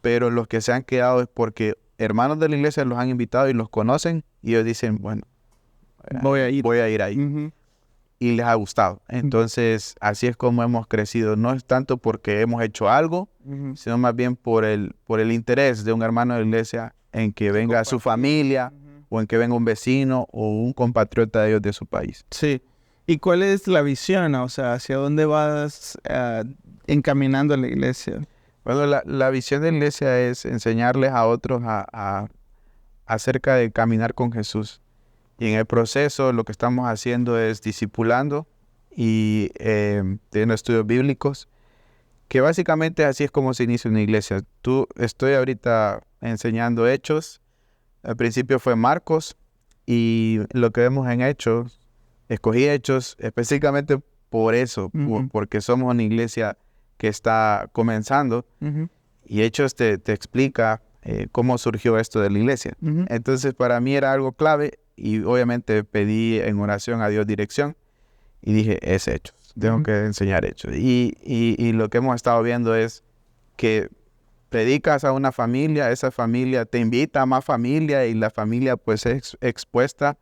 pero los que se han quedado es porque hermanos de la iglesia los han invitado y los conocen y ellos dicen, bueno, voy a ir ahí. Y les ha gustado. Entonces, así es como hemos crecido. No es tanto porque hemos hecho algo, sino más bien por el interés de un hermano de la iglesia en que venga su familia, o en que venga un vecino o un compatriota de ellos de su país. Sí. ¿Y cuál es la visión? O sea, ¿hacia dónde vas encaminando la iglesia? Bueno, la visión de la iglesia es enseñarles a otros acerca de caminar con Jesús. Y en el proceso lo que estamos haciendo es discipulando y teniendo estudios bíblicos, que básicamente así es como se inicia una iglesia. Estoy ahorita enseñando Hechos. Al principio fue Marcos y lo que vemos en Hechos, escogí Hechos específicamente por eso, porque somos una iglesia que está comenzando y Hechos te explica cómo surgió esto de la iglesia. Entonces para mí era algo clave. Y obviamente pedí en oración a Dios dirección y dije, es Hechos, tengo que enseñar Hechos. Y lo que hemos estado viendo es que predicas a una familia, esa familia te invita a más familia y la familia pues es expuesta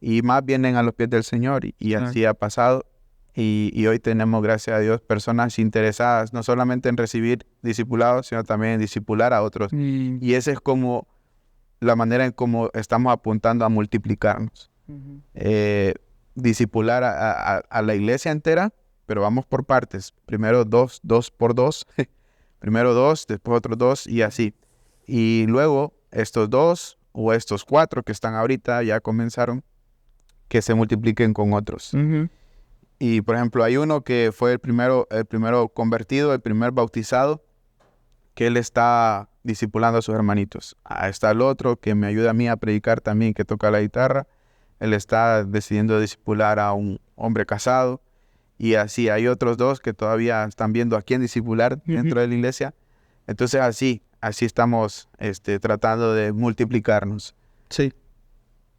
y más vienen a los pies del Señor y así ha pasado. Y hoy tenemos, gracias a Dios, personas interesadas no solamente en recibir discipulados, sino también en discipular a otros. Y ese es como la manera en cómo estamos apuntando a multiplicarnos. Discipular a la iglesia entera, pero vamos por partes. Primero dos por dos. Primero 2, después otros 2 y así. Y luego estos 2 o estos 4 que están ahorita ya comenzaron, que se multipliquen con otros. Y por ejemplo, hay uno que fue el primero convertido, el primer bautizado, que él está discipulando a sus hermanitos. Está el otro que me ayuda a mí a predicar también, que toca la guitarra. Él está decidiendo discipular a un hombre casado. Y así hay otros 2 que todavía están viendo a quién discipular dentro de la iglesia. Entonces así estamos tratando de multiplicarnos. Sí.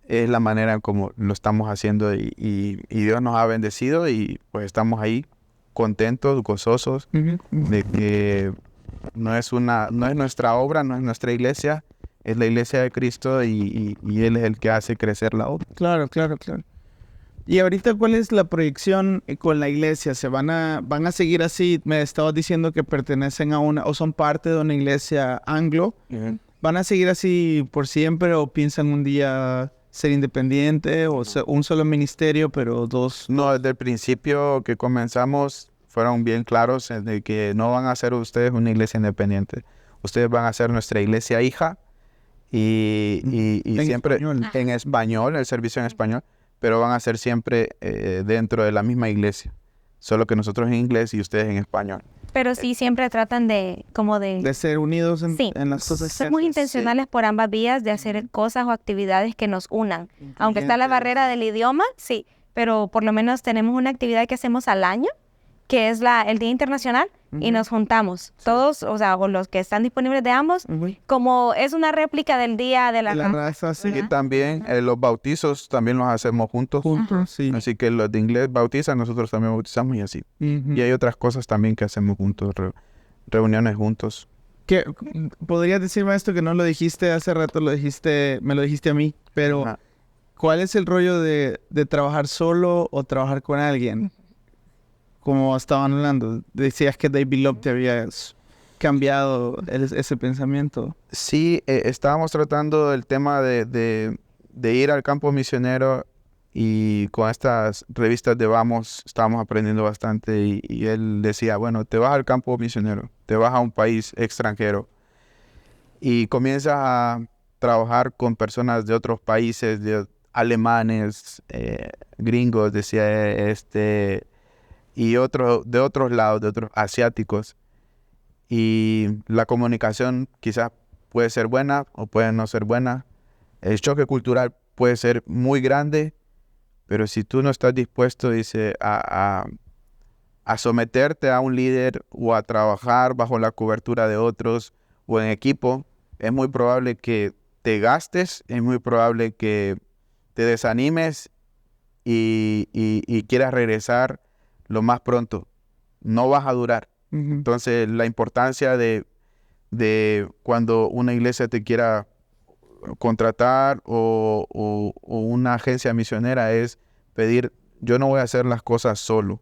Es la manera en como lo estamos haciendo y Dios nos ha bendecido y pues estamos ahí contentos, gozosos de que no es nuestra obra, no es nuestra iglesia, es la iglesia de Cristo y Él es el que hace crecer la obra. Claro. Y ahorita, ¿cuál es la proyección con la iglesia? ¿Se van a seguir así? Me estabas diciendo que pertenecen a una, o son parte de una iglesia anglo. ¿Van a seguir así por siempre o piensan un día ser independiente o un solo ministerio, pero 2? No, desde el principio que comenzamos fueron bien claros de que no van a ser ustedes una iglesia independiente. Ustedes van a ser nuestra iglesia hija y siempre en español, el servicio en español, pero van a ser siempre dentro de la misma iglesia, solo que nosotros en inglés y ustedes en español. Pero sí siempre tratan de ser unidos en las cosas. Ser muy intencionales por ambas vías de hacer cosas o actividades que nos unan. Aunque está la barrera del idioma, sí, pero por lo menos tenemos una actividad que hacemos al año, que es el Día Internacional, y nos juntamos todos, o sea, o los que están disponibles de ambos, como es una réplica del Día de la raza. Sí. Y también los bautizos también los hacemos juntos. Sí. Así que los de inglés bautizan, nosotros también bautizamos y así. Y hay otras cosas también que hacemos juntos, reuniones juntos. ¿Podrías decirme esto que no lo dijiste hace rato, me lo dijiste a mí, pero ¿cuál es el rollo de trabajar solo o trabajar con alguien? Como estaban hablando, decías que David Love te habías cambiado ese pensamiento. Sí, estábamos tratando el tema de ir al campo misionero y con estas revistas de Vamos estábamos aprendiendo bastante y él decía, bueno, te vas al campo misionero, te vas a un país extranjero y comienzas a trabajar con personas de otros países, de alemanes, gringos, decía y de otros lados, de otros asiáticos. y la comunicación quizás puede ser buena o puede no ser buena. El choque cultural puede ser muy grande, pero si tú no estás dispuesto, dice, a someterte a un líder o a trabajar bajo la cobertura de otros o en equipo, es muy probable que te gastes, es muy probable que te desanimes y quieras regresar lo más pronto. No vas a durar. Entonces, la importancia de cuando una iglesia te quiera contratar o una agencia misionera es pedir, yo no voy a hacer las cosas solo.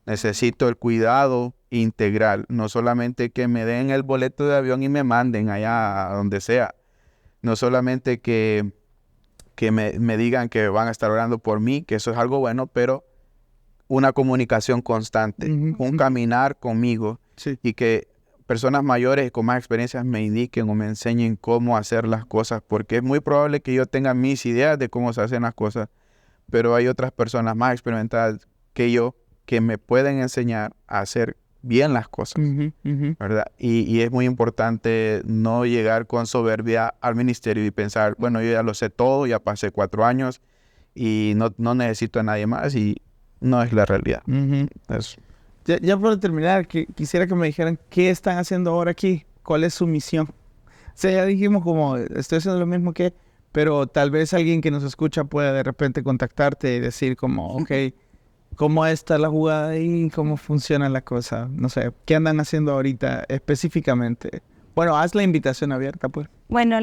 Necesito el cuidado integral, no solamente que me den el boleto de avión y me manden allá a donde sea, no solamente que me digan que van a estar orando por mí, que eso es algo bueno, pero una comunicación constante, un caminar conmigo, Sí. y que personas mayores con más experiencias me indiquen o me enseñen cómo hacer las cosas, porque es muy probable que yo tenga mis ideas de cómo se hacen las cosas, pero hay otras personas más experimentadas que yo que me pueden enseñar a hacer bien las cosas, ¿verdad? Y es muy importante no llegar con soberbia al ministerio y pensar, bueno, yo ya lo sé todo, ya pasé 4 años y no necesito a nadie más, y no es la realidad. Eso. Ya para terminar, quisiera que me dijeran qué están haciendo ahora aquí, cuál es su misión. O sea, ya dijimos como estoy haciendo lo mismo que, pero tal vez alguien que nos escucha pueda de repente contactarte y decir como, ok, ¿cómo está la jugada ahí? ¿Cómo funciona la cosa? No sé, ¿qué andan haciendo ahorita específicamente? Bueno, haz la invitación abierta, pues. Bueno,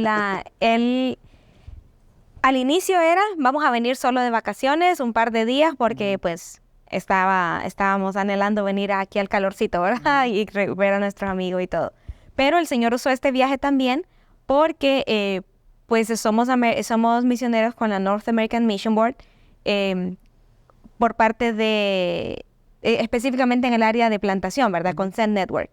al inicio era, vamos a venir solo de vacaciones un par de días porque pues estábamos anhelando venir aquí al calorcito, ¿verdad? Y ver a nuestros amigos y todo. Pero el Señor usó este viaje también porque pues somos misioneros con la North American Mission Board por parte de, específicamente en el área de plantación, ¿verdad? Con Send Network.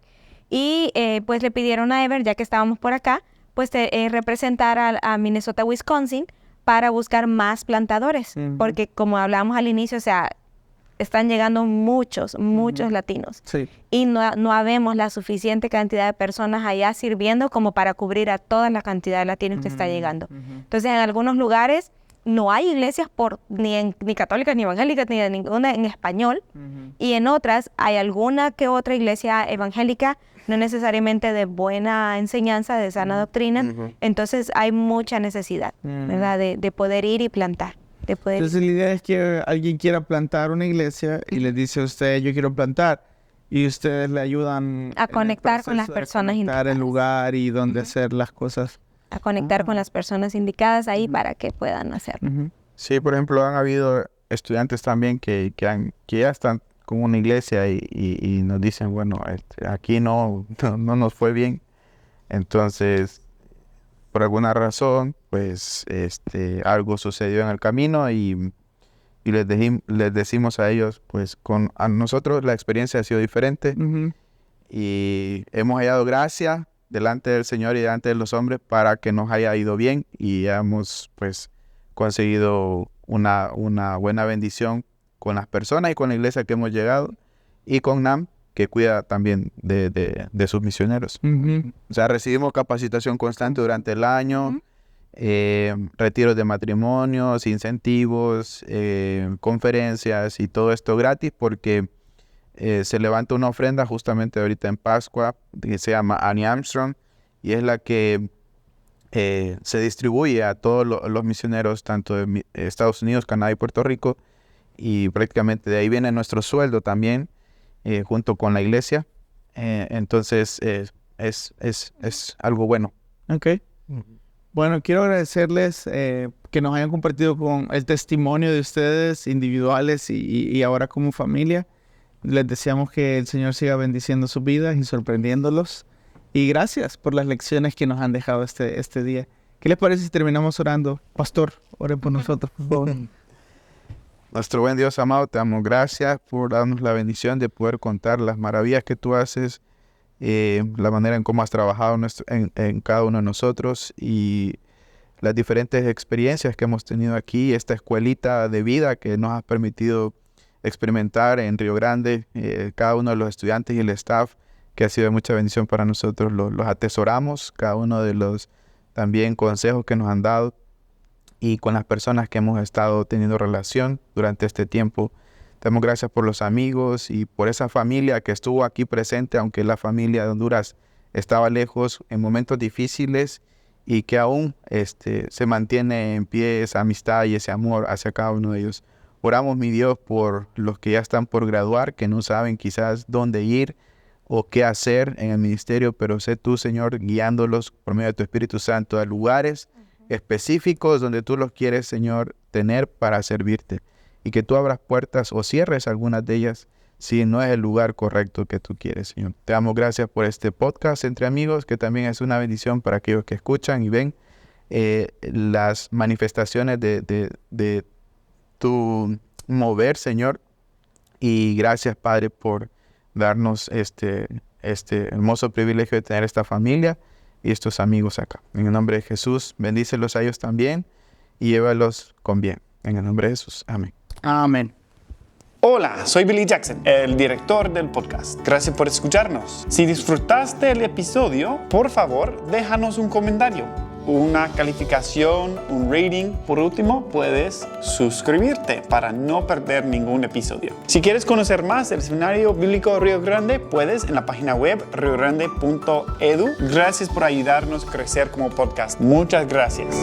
Y pues le pidieron a Ever, ya que estábamos por acá, pues representar a Minnesota, Wisconsin, para buscar más plantadores, porque como hablábamos al inicio, o sea, están llegando muchos latinos. Sí. Y no habemos la suficiente cantidad de personas allá sirviendo como para cubrir a toda la cantidad de latinos que está llegando. Entonces, en algunos lugares no hay iglesias ni católicas, ni evangélicas, ni de ninguna en español. Y en otras hay alguna que otra iglesia evangélica, no necesariamente de buena enseñanza, de sana doctrina. Entonces hay mucha necesidad, ¿verdad? De poder ir y plantar. Entonces la idea es que alguien quiera plantar una iglesia y le dice a usted, yo quiero plantar. Y ustedes le ayudan a conectar con las personas indicadas. El lugar y dónde hacer las cosas. A conectar con las personas indicadas ahí para que puedan hacerlo. Sí, por ejemplo, han habido estudiantes también que ya están con una iglesia y nos dicen, bueno, aquí no nos fue bien. Entonces, por alguna razón, pues algo sucedió en el camino y les decimos a ellos, pues a nosotros la experiencia ha sido diferente y hemos hallado gracia delante del Señor y delante de los hombres para que nos haya ido bien y hemos pues conseguido una buena bendición con las personas y con la iglesia que hemos llegado y con NAM, que cuida también de sus misioneros. O sea, recibimos capacitación constante durante el año, retiros de matrimonios, incentivos, conferencias y todo esto gratis porque se levanta una ofrenda justamente ahorita en Pascua que se llama Annie Armstrong y es la que se distribuye a todos los misioneros tanto de Estados Unidos, Canadá y Puerto Rico y prácticamente de ahí viene nuestro sueldo también junto con la iglesia. Entonces es algo bueno. Ok. Bueno, quiero agradecerles que nos hayan compartido con el testimonio de ustedes individuales y ahora como familia. Les deseamos que el Señor siga bendiciendo sus vidas y sorprendiéndolos. Y gracias por las lecciones que nos han dejado este día. ¿Qué les parece si terminamos orando? Pastor, oren por nosotros, por favor. Nuestro buen Dios amado, te damos gracias por darnos la bendición de poder contar las maravillas que tú haces, la manera en cómo has trabajado en cada uno de nosotros y las diferentes experiencias que hemos tenido aquí, esta escuelita de vida que nos has permitido experimentar en Río Grande, cada uno de los estudiantes y el staff que ha sido de mucha bendición para nosotros. Los atesoramos, cada uno de los también consejos que nos han dado, y con las personas que hemos estado teniendo relación durante este tiempo. Damos gracias por los amigos y por esa familia que estuvo aquí presente, aunque la familia de Honduras estaba lejos en momentos difíciles, y que aún se mantiene en pie esa amistad y ese amor hacia cada uno de ellos. Oramos, mi Dios, por los que ya están por graduar, que no saben quizás dónde ir o qué hacer en el ministerio, pero sé tú, Señor, guiándolos por medio de tu Espíritu Santo a lugares específicos donde tú los quieres, Señor, tener para servirte, y que tú abras puertas o cierres algunas de ellas si no es el lugar correcto que tú quieres, Señor. Te damos gracias por este podcast entre amigos, que también es una bendición para aquellos que escuchan y ven las manifestaciones de tu mover, Señor. Y gracias, Padre, por darnos este hermoso privilegio de tener esta familia y estos amigos acá. En el nombre de Jesús, bendícelos a ellos también y llévalos con bien. En el nombre de Jesús. Amén. Amén. Hola, soy Billy Jackson, el director del podcast. Gracias por escucharnos. Si disfrutaste el episodio, por favor, déjanos un comentario, una calificación, un rating. Por último, puedes suscribirte para no perder ningún episodio. Si quieres conocer más del Seminario Bíblico Río Grande, puedes en la página web riogrande.edu. Gracias por ayudarnos a crecer como podcast. Muchas gracias.